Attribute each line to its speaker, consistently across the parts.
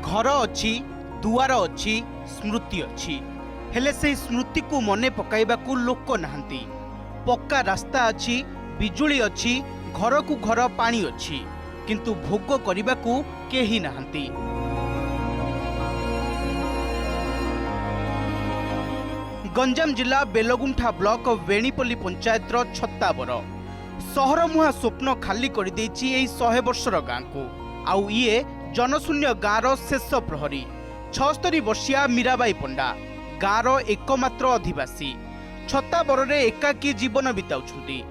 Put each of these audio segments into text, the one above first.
Speaker 1: घर अच्छी दुआर अच्छी स्मृति अच्छी हेले से स्मृति को मने पकाइबाकू लोक नाहंती। पक्का रास्ता अच्छी बिजुली अच्छी घर को घर पानी अच्छी किंतु भोग करने केही नाहंती। गंजाम जिला बेलगुंठा ब्लॉक वेणीपल्ली पंचायत छत्ताबर सहर मुहा स्वप्न खाली कर 100 वर्षर गाँ को आउ ये जनशून्य गाँव शेष प्रहरी 76 वर्षिया मीराबाई पंडा गाँव एकमात्र अधिवासी छत्ताबर एकाकी जीवन बिताउछंती।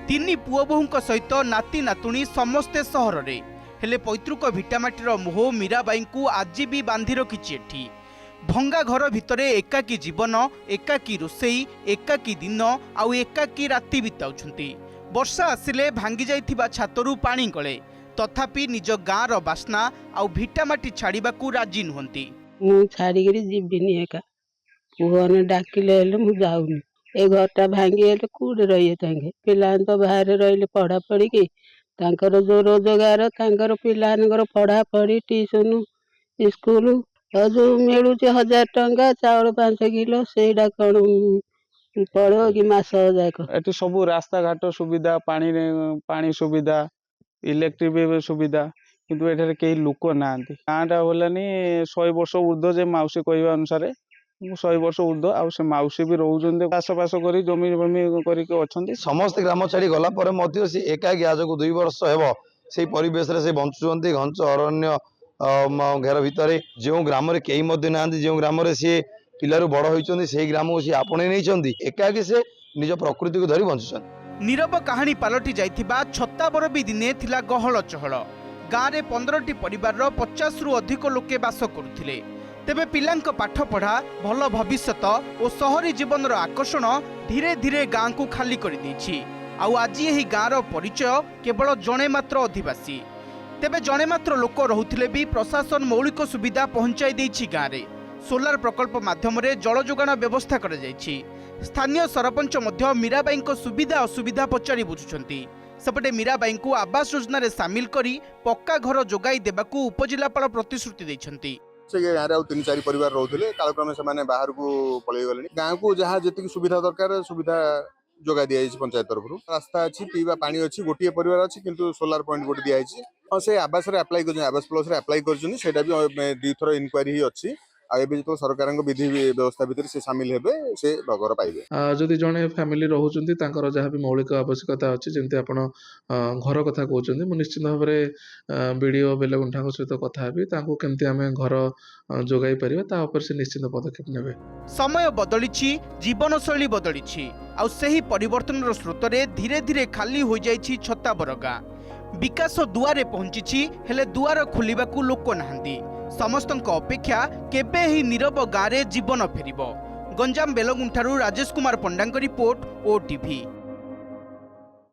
Speaker 1: 3 पुओ बोहूं सहित नाती नातुणी समस्ते सहर रे हेले पैतृक भिटामाटीर मोह मीराबाई को आज भी बांधि रखिछि। एठी भंगा घर भितरे एकाकी जीवन एकाकी रोसई एकाकी दिन आउ एकाकी राति बिताउछंती। वर्षा आसिले भांगी जाइथिबा छातरू पानी गले तथापि निज गाँव बास्ना आउ भिटामाटी छाड़िबाकू राजी नुहंती।
Speaker 2: मु छाड़िकरी जीविनी एका पुअने डाकिले हेले मु जाउनी ए घरटा भांगी हेले कूड़े रहिए तांगे पिला तो बाहर रहिले पढ़ा पढ़ी की तांकर जो रोजगार तांकर पिलानकर पढ़ा पढ़ी ट्यूशन स्कूल जो मिलू 1000 टंका चाउल 5 किलो सेटा कौन पड़ो कि मास जाक
Speaker 3: एटी सब रास्ता घाट सुविधा पानी सुविधा इलेक्ट्रिक सुविधा किंतु एठारे कई लोक ना गाँटा बोलानी 100 वर्ष ऊर्ध्व जे माउसी कहवा अनुसार 100 वर्ष ऊर्ध्व आ से माउसी भी रोज चाषबास कर जमी जमी कर
Speaker 4: समस्त ग्राम छाड़ी गला एकाकी आज को 2 वर्ष हे परिवेश से बंचुंट घंच अरण्य घेर भितर जो ग्राम कई ना जो ग्राम सी पिलू बड़ होती से ग्राम को सी आपणे नहीं एकाकी से निज प्रकृति को धरी बंचुंट।
Speaker 1: नीरव कहानी पलटि जाइथिबा छत्ताबर भी दिने थिला गहल चहल। गाँव में 15टी परिवार 50 रु अधिक लोके बास करुथिले। तेबे पिलांक पाठ पढ़ा भल भविष्यत और सहरी जीवन आकर्षण धीरे धीरे गाँ को खाली कर देछि। आउ आज यही गाँव परिचय केवल जणे मात्र अधिवासी। तेबे जणे मात्र लोक रहुथिले भी प्रशासन मौलिक सुविधा पहुंचाई देछि। गाँव रे सोलार प्रकल्प माध्यम जल जोगाण व्यवस्था कर जाइछि। स्थानीय सरपंच मध्य मीराबाई को सुविधा असुविधा पचारि बुझुछंती। सेपटे मीराबाई को आवास योजना रे शामिल करी पक्का घर जोगाई देबाकू उपजिलापाल प्रतिश्रुति दैछंती।
Speaker 5: से गाँव में 3-4 परिवार रोते कालक्रमे से बाहर को पलि गले गाँव को जहाँ जी सुविधा दरकार सुविधा जोगा दी पंचायत तरफ रास्ता अच्छी पीवा पानी अच्छी गोटे परिवार अच्छी किंतु सोलार पॉइंट गोटे दिखाई हाँ से आवास अप्लाई कर आवास प्लस अप्लाई कर भी 2 थर इनक्वारी अच्छी जो सरकार विधि व्यवस्था भितर से सामिल हेबे से घर पाइबे।
Speaker 6: जदि जड़े फैमिली रोचंती जहाँ भी मौलिक आवश्यकता अच्छी जमी आप घर कथा कहते मुझे निश्चित भाव में बीडीओ बेलगुंठा सहित कथा केमती आम घर जोगाई पार से निश्चित पदक्षेप नेबे।
Speaker 1: समय बदली जीवनशैली बदली आउ सही परिवर्तन स्रोत धीरे धीरे खाली हो जाइछि। छत्ताबर गाँ विकास दुआरे पहुंची हेले दुआर खोलिबाकू लोक नाहंती। समस्तक अपेक्षा केबे ही नीरव गाँव जीवन फेरिबो। गंजाम बेलगुंठारू राजेश कुमार पंडांक रिपोर्ट ओटीवी।